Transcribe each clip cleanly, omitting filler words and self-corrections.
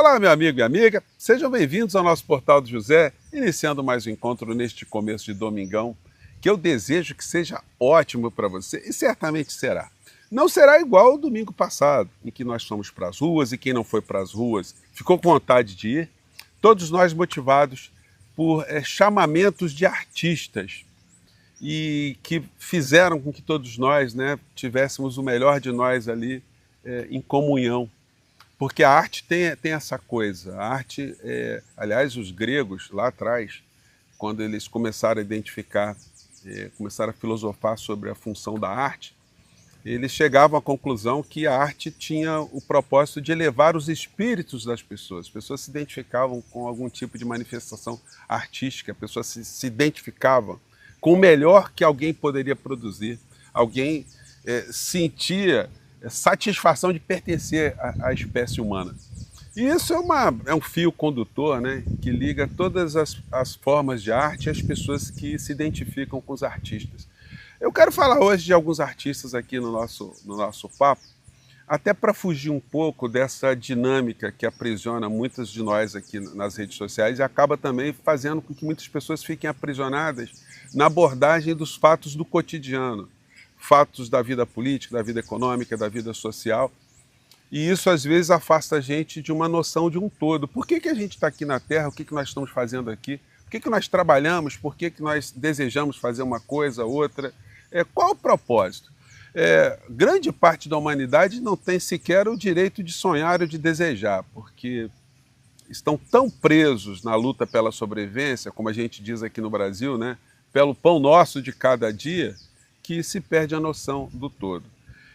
Olá, meu amigo e amiga, sejam bem-vindos ao nosso Portal do José, iniciando mais um encontro neste começo de domingão, que eu desejo que seja ótimo para você, e certamente será. Não será igual ao domingo passado, em que nós fomos para as ruas, e quem não foi para as ruas ficou com vontade de ir, todos nós motivados por chamamentos de artistas, e que fizeram com que todos nós tivéssemos o melhor de nós ali em comunhão. Porque a arte tem essa coisa, a arte, aliás, os gregos lá atrás, quando eles começaram a identificar, começaram a filosofar sobre a função da arte, eles chegavam à conclusão que a arte tinha o propósito de elevar os espíritos das pessoas. As pessoas se identificavam com algum tipo de manifestação artística, as pessoas se identificavam com o melhor que alguém poderia produzir, alguém sentia satisfação de pertencer à espécie humana. E isso é um fio condutor, que liga todas as formas de arte às pessoas que se identificam com os artistas. Eu quero falar hoje de alguns artistas aqui no nosso papo, até para fugir um pouco dessa dinâmica que aprisiona muitas de nós aqui nas redes sociais e acaba também fazendo com que muitas pessoas fiquem aprisionadas na abordagem dos fatos do cotidiano, fatos da vida política, da vida econômica, da vida social. E isso, às vezes, afasta a gente de uma noção de um todo. Por que a gente está aqui na Terra? O que nós estamos fazendo aqui? Por que nós trabalhamos? Por que nós desejamos fazer uma coisa, outra? Qual o propósito? Grande parte da humanidade não tem sequer o direito de sonhar ou de desejar, porque estão tão presos na luta pela sobrevivência, como a gente diz aqui no Brasil, pelo pão nosso de cada dia, que se perde a noção do todo.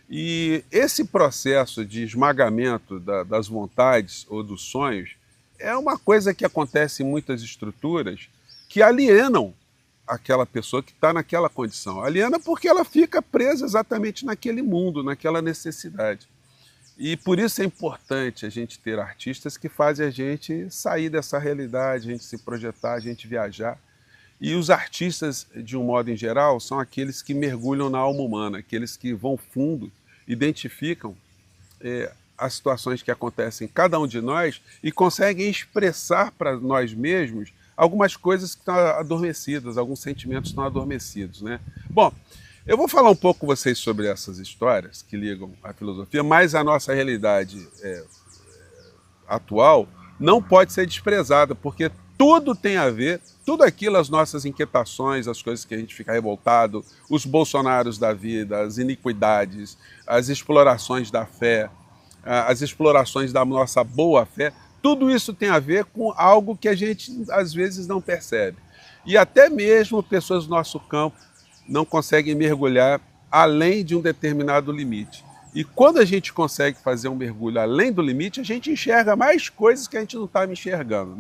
E esse processo de esmagamento das vontades ou dos sonhos é uma coisa que acontece em muitas estruturas que alienam aquela pessoa que está naquela condição. Aliena porque ela fica presa exatamente naquele mundo, naquela necessidade. E por isso é importante a gente ter artistas que fazem a gente sair dessa realidade, a gente se projetar, a gente viajar. E os artistas, de um modo em geral, são aqueles que mergulham na alma humana, aqueles que vão fundo, identificam as situações que acontecem em cada um de nós e conseguem expressar para nós mesmos algumas coisas que estão adormecidas, alguns sentimentos que estão adormecidos. Bom, eu vou falar um pouco com vocês sobre essas histórias que ligam à filosofia, mas a nossa realidade atual não pode ser desprezada, porque tudo tem a ver, tudo aquilo, as nossas inquietações, as coisas que a gente fica revoltado, os bolsonaros da vida, as iniquidades, as explorações da fé, as explorações da nossa boa fé, tudo isso tem a ver com algo que a gente às vezes não percebe. E até mesmo pessoas do nosso campo não conseguem mergulhar além de um determinado limite. E quando a gente consegue fazer um mergulho além do limite, a gente enxerga mais coisas que a gente não está enxergando,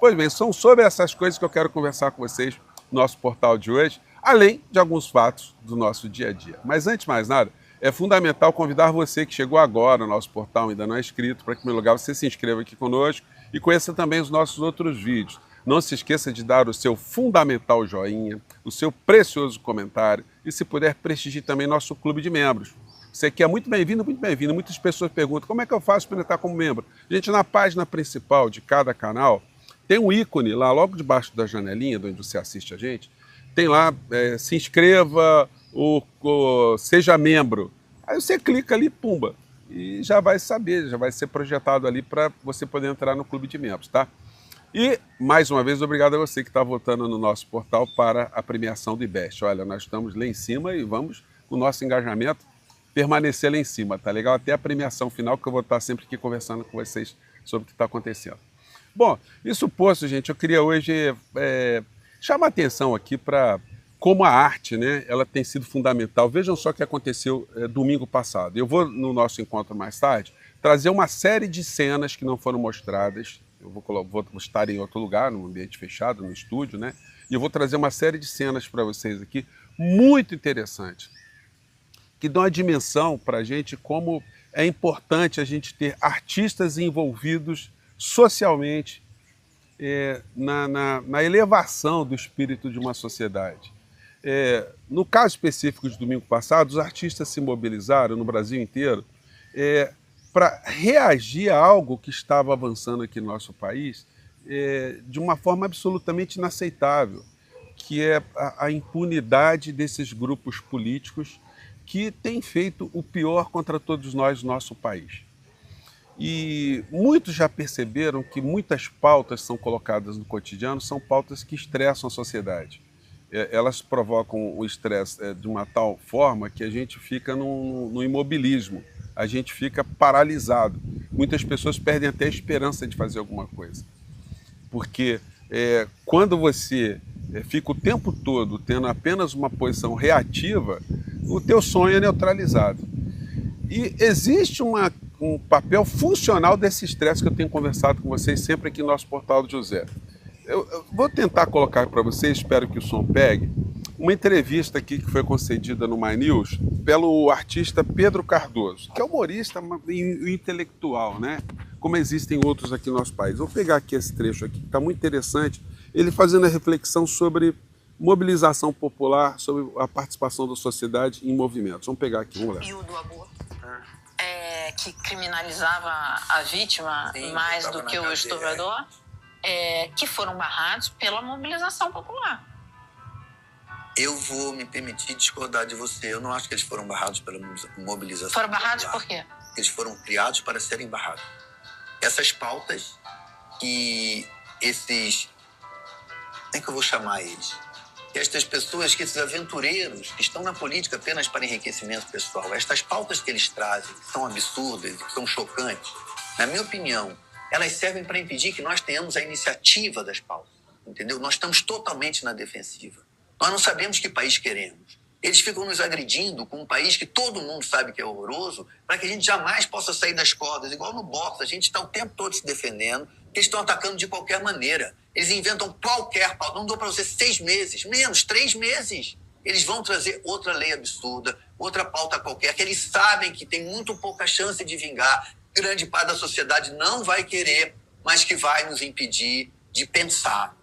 Pois bem, são sobre essas coisas que eu quero conversar com vocês no nosso portal de hoje, além de alguns fatos do nosso dia a dia. Mas antes de mais nada, é fundamental convidar você que chegou agora no nosso portal e ainda não é inscrito, para que, em primeiro lugar, você se inscreva aqui conosco e conheça também os nossos outros vídeos. Não se esqueça de dar o seu fundamental joinha, o seu precioso comentário e, se puder, prestigie também nosso clube de membros. Você que é muito bem-vindo, muito bem-vindo. Muitas pessoas perguntam, como é que eu faço para entrar como membro? Gente, na página principal de cada canal, tem um ícone lá, logo debaixo da janelinha, de onde você assiste a gente, tem lá, se inscreva, seja membro. Aí você clica ali, pumba, e já vai saber, já vai ser projetado ali para você poder entrar no clube de membros, tá? E, mais uma vez, obrigado a você que está votando no nosso portal para a premiação do IBEST. Olha, nós estamos lá em cima e vamos, o nosso engajamento, permanecer lá em cima, tá legal? Até a premiação final, que eu vou estar sempre aqui conversando com vocês sobre o que está acontecendo. Bom, isso posto, gente, eu queria hoje chamar a atenção aqui para como a arte, ela tem sido fundamental. Vejam só o que aconteceu domingo passado. Eu vou, no nosso encontro mais tarde, trazer uma série de cenas que não foram mostradas. Eu vou estar em outro lugar, num ambiente fechado, no estúdio, e eu vou trazer uma série de cenas para vocês aqui, muito interessantes, que dão a dimensão para a gente como é importante a gente ter artistas envolvidos socialmente na elevação do espírito de uma sociedade. No caso específico de domingo passado, os artistas se mobilizaram no Brasil inteiro para reagir a algo que estava avançando aqui no nosso país de uma forma absolutamente inaceitável, que é a impunidade desses grupos políticos que têm feito o pior contra todos nós no nosso país. E muitos já perceberam que muitas pautas são colocadas no cotidiano, são pautas que estressam a sociedade. Elas provocam o estresse de uma tal forma que a gente fica no imobilismo, a gente fica paralisado. Muitas pessoas perdem até a esperança de fazer alguma coisa. Porque quando você fica o tempo todo tendo apenas uma posição reativa, o teu sonho é neutralizado. E existe um papel funcional desse estresse que eu tenho conversado com vocês sempre aqui no nosso Portal do José. Eu vou tentar colocar para vocês, espero que o som pegue, uma entrevista aqui que foi concedida no My News pelo artista Pedro Cardoso, que é humorista e intelectual, né? Como existem outros aqui no nosso país. Vou pegar aqui esse trecho aqui, que está muito interessante, ele fazendo a reflexão sobre mobilização popular, sobre a participação da sociedade em movimentos. Vamos pegar aqui, vamos lá. E o do aborto, que criminalizava a vítima mais do que o estuprador, que foram barrados pela mobilização popular. Eu vou me permitir discordar de você. Eu não acho que eles foram barrados pela mobilização. Foram barrados popular. por quê? Eles foram criados para serem barrados. Essas pautas que esses... Como é que eu vou chamar eles? Estas pessoas, que esses aventureiros que estão na política apenas para enriquecimento pessoal, estas pautas que eles trazem, que são absurdas, que são chocantes, na minha opinião, elas servem para impedir que nós tenhamos a iniciativa das pautas, entendeu? Nós estamos totalmente na defensiva. Nós não sabemos que país queremos. Eles ficam nos agredindo com um país que todo mundo sabe que é horroroso, para que a gente jamais possa sair das cordas. Igual no boxe, a gente está o tempo todo se defendendo, que eles estão atacando de qualquer maneira. Eles inventam qualquer pauta. Não dou para você 6 meses, menos 3 meses. Eles vão trazer outra lei absurda, outra pauta qualquer, que eles sabem que tem muito pouca chance de vingar. Grande parte da sociedade não vai querer, mas que vai nos impedir de pensar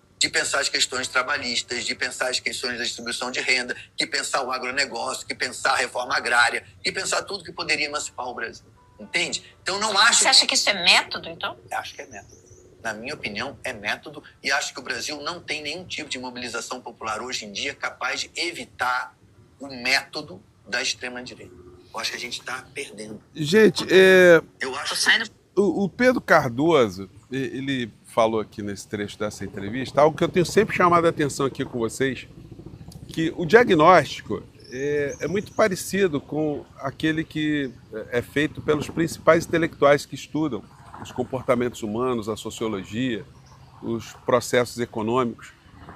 as questões trabalhistas, de pensar as questões da distribuição de renda, de pensar o agronegócio, de pensar a reforma agrária, de pensar tudo que poderia emancipar o Brasil. Entende? Então, não acho... Você acha que isso é método, então? Acho que é método. Na minha opinião, é método, e acho que o Brasil não tem nenhum tipo de mobilização popular hoje em dia capaz de evitar o método da extrema-direita. Eu acho que a gente está perdendo. Gente, Eu acho o Pedro Cardoso, ele falou aqui nesse trecho dessa entrevista, algo que eu tenho sempre chamado a atenção aqui com vocês, que o diagnóstico é muito parecido com aquele que é feito pelos principais intelectuais que estudam os comportamentos humanos, a sociologia, os processos econômicos.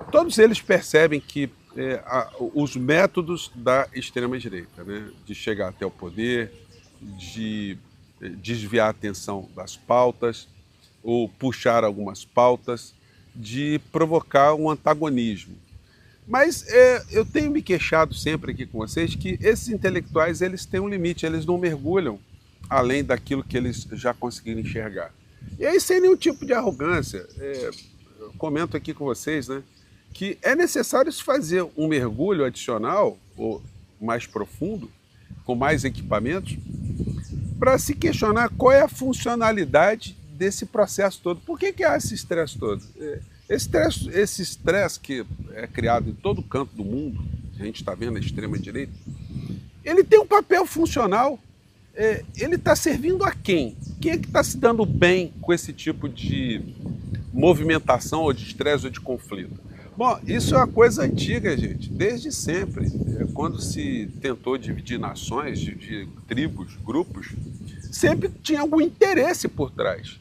Todos eles percebem que os métodos da extrema-direita, né, de chegar até o poder, de desviar a atenção das pautas, ou puxar algumas pautas, de provocar um antagonismo. Mas eu tenho me queixado sempre aqui com vocês que esses intelectuais eles têm um limite, eles não mergulham além daquilo que eles já conseguiram enxergar. E aí, sem nenhum tipo de arrogância, eu comento aqui com vocês, né, que é necessário se fazer um mergulho adicional, ou mais profundo, com mais equipamentos, para se questionar qual é a funcionalidade desse processo todo. Por que há esse estresse todo? Esse estresse que é criado em todo canto do mundo, a gente está vendo a extrema-direita, ele tem um papel funcional. Ele está servindo a quem? Quem é que está se dando bem com esse tipo de movimentação, ou de estresse, ou de conflito? Bom, isso é uma coisa antiga, gente, desde sempre. Quando se tentou dividir nações, dividir tribos, grupos, sempre tinha algum interesse por trás.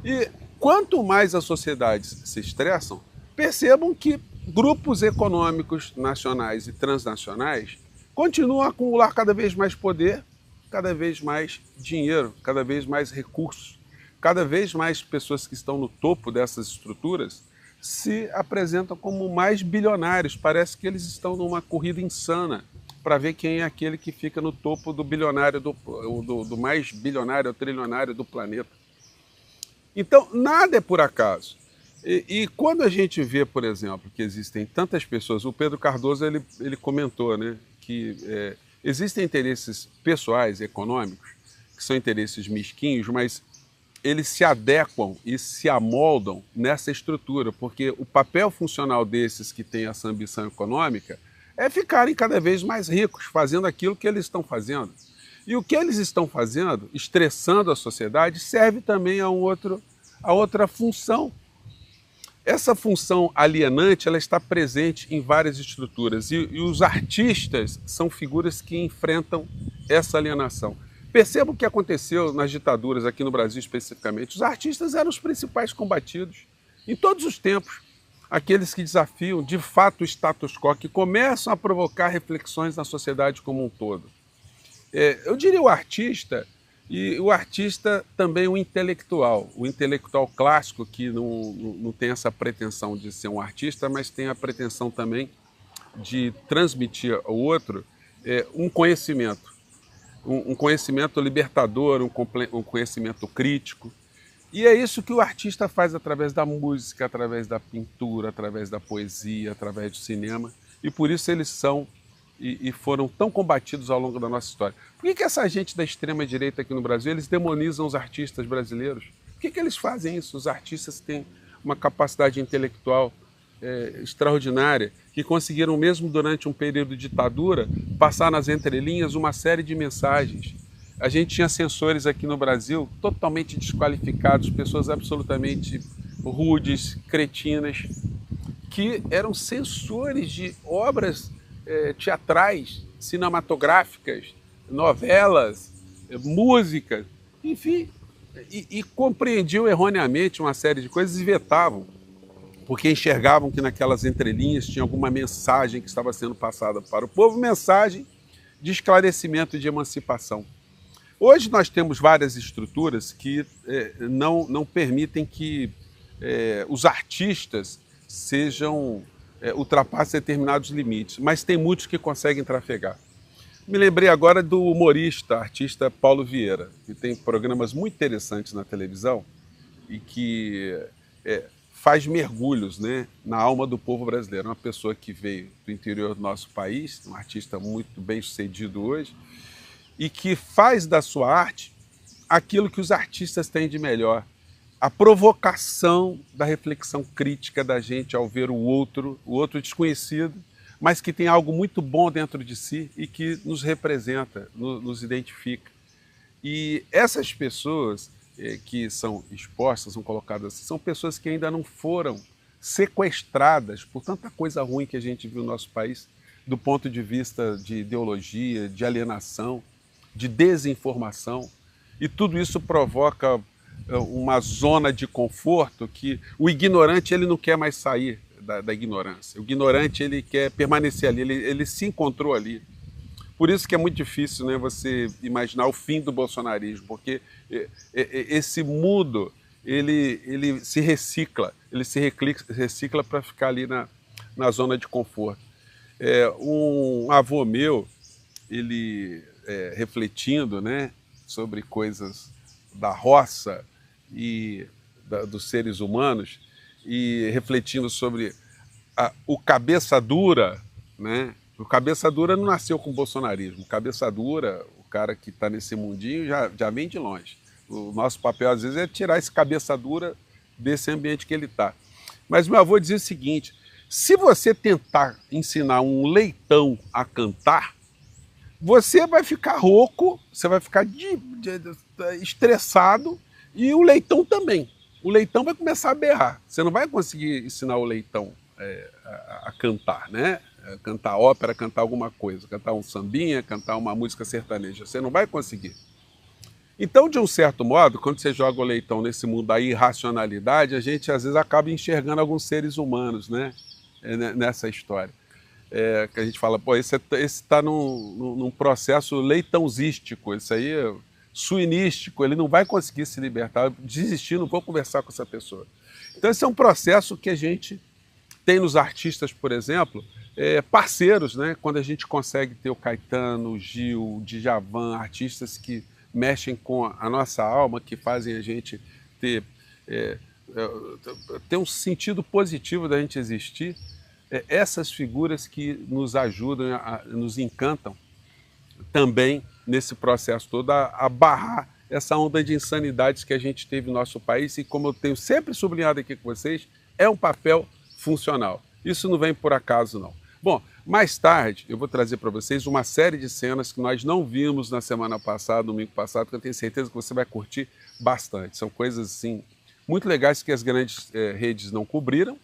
E quanto mais as sociedades se estressam, percebam que grupos econômicos nacionais e transnacionais continuam a acumular cada vez mais poder, cada vez mais dinheiro, cada vez mais recursos, cada vez mais pessoas que estão no topo dessas estruturas se apresentam como mais bilionários. Parece que eles estão numa corrida insana para ver quem é aquele que fica no topo do bilionário, do mais bilionário ou trilionário do planeta. Então, nada é por acaso. E quando a gente vê, por exemplo, que existem tantas pessoas, o Pedro Cardoso ele comentou, né, que existem interesses pessoais, econômicos, que são interesses mesquinhos, mas eles se adequam e se amoldam nessa estrutura, porque o papel funcional desses que têm essa ambição econômica é ficarem cada vez mais ricos, fazendo aquilo que eles estão fazendo. E o que eles estão fazendo, estressando a sociedade, serve também a outra função. Essa função alienante, ela está presente em várias estruturas e os artistas são figuras que enfrentam essa alienação. Perceba o que aconteceu nas ditaduras aqui no Brasil especificamente. Os artistas eram os principais combatidos em todos os tempos. Aqueles que desafiam de fato o status quo, que começam a provocar reflexões na sociedade como um todo. Eu diria o artista, e o artista também o intelectual clássico, que não tem essa pretensão de ser um artista, mas tem a pretensão também de transmitir ao outro um conhecimento libertador, um conhecimento crítico. E é isso que o artista faz através da música, através da pintura, através da poesia, através do cinema, e por isso eles são e foram tão combatidos ao longo da nossa história. Por que essa gente da extrema-direita aqui no Brasil, eles demonizam os artistas brasileiros? Por que eles fazem isso? Os artistas têm uma capacidade intelectual extraordinária, que conseguiram, mesmo durante um período de ditadura, passar nas entrelinhas uma série de mensagens. A gente tinha censores aqui no Brasil totalmente desqualificados, pessoas absolutamente rudes, cretinas, que eram censores de obras teatrais, cinematográficas, novelas, músicas, enfim, e compreendiam erroneamente uma série de coisas e vetavam, porque enxergavam que naquelas entrelinhas tinha alguma mensagem que estava sendo passada para o povo, mensagem de esclarecimento e de emancipação. Hoje nós temos várias estruturas que não permitem que os artistas ultrapassem determinados limites, mas tem muitos que conseguem trafegar. Me lembrei agora do artista Paulo Vieira, que tem programas muito interessantes na televisão e que faz mergulhos, né, na alma do povo brasileiro. Uma pessoa que veio do interior do nosso país, um artista muito bem sucedido hoje, e que faz da sua arte aquilo que os artistas têm de melhor, a provocação da reflexão crítica da gente ao ver o outro desconhecido, mas que tem algo muito bom dentro de si e que nos representa, nos identifica. E essas pessoas que são expostas, são colocadas assim, são pessoas que ainda não foram sequestradas por tanta coisa ruim que a gente viu no nosso país, do ponto de vista de ideologia, de alienação, de desinformação, e tudo isso provoca uma zona de conforto que o ignorante ele não quer mais sair da ignorância. O ignorante ele quer permanecer ali, ele se encontrou ali. Por isso que é muito difícil, né, você imaginar o fim do bolsonarismo, porque esse mundo ele se recicla, recicla para ficar ali na zona de conforto. Um avô meu, ele refletindo, né, sobre coisas da roça e dos seres humanos, e refletindo sobre o cabeça dura, né? O cabeça dura não nasceu com o bolsonarismo. O cabeça dura, o cara que está nesse mundinho, já vem de longe. O nosso papel, às vezes, é tirar esse cabeça dura desse ambiente que ele está. Mas meu avô dizia o seguinte: se você tentar ensinar um leitão a cantar, você vai ficar rouco, você vai ficar estressado, e o leitão também. O leitão vai começar a berrar. Você não vai conseguir ensinar o leitão a cantar, né? Cantar ópera, cantar alguma coisa, cantar um sambinha, cantar uma música sertaneja. Você não vai conseguir. Então, de um certo modo, quando você joga o leitão nesse mundo da irracionalidade, a gente às vezes acaba enxergando alguns seres humanos, né? Nessa história. Que a gente fala, pô, esse está num processo leitãozístico, esse aí é suinístico, ele não vai conseguir se libertar, desistir, não vou conversar com essa pessoa. Então esse é um processo que a gente tem nos artistas, por exemplo, parceiros, né? Quando a gente consegue ter o Caetano, o Gil, o Djavan, artistas que mexem com a nossa alma, que fazem a gente ter um sentido positivo da gente existir, essas figuras que nos ajudam, nos encantam, também nesse processo todo a barrar essa onda de insanidades que a gente teve no nosso país e, como eu tenho sempre sublinhado aqui com vocês, é um papel funcional. Isso não vem por acaso, não. Bom, mais tarde eu vou trazer para vocês uma série de cenas que nós não vimos na semana passada, domingo passado, que eu tenho certeza que você vai curtir bastante. São coisas, assim, muito legais que as grandes redes não cobriram,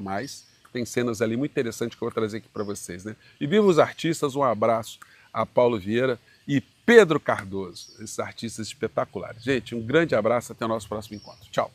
mas tem cenas ali muito interessantes que eu vou trazer aqui para vocês, né? E viva os artistas, um abraço a Paulo Vieira e Pedro Cardoso, esses artistas espetaculares. Gente, um grande abraço, até o nosso próximo encontro. Tchau!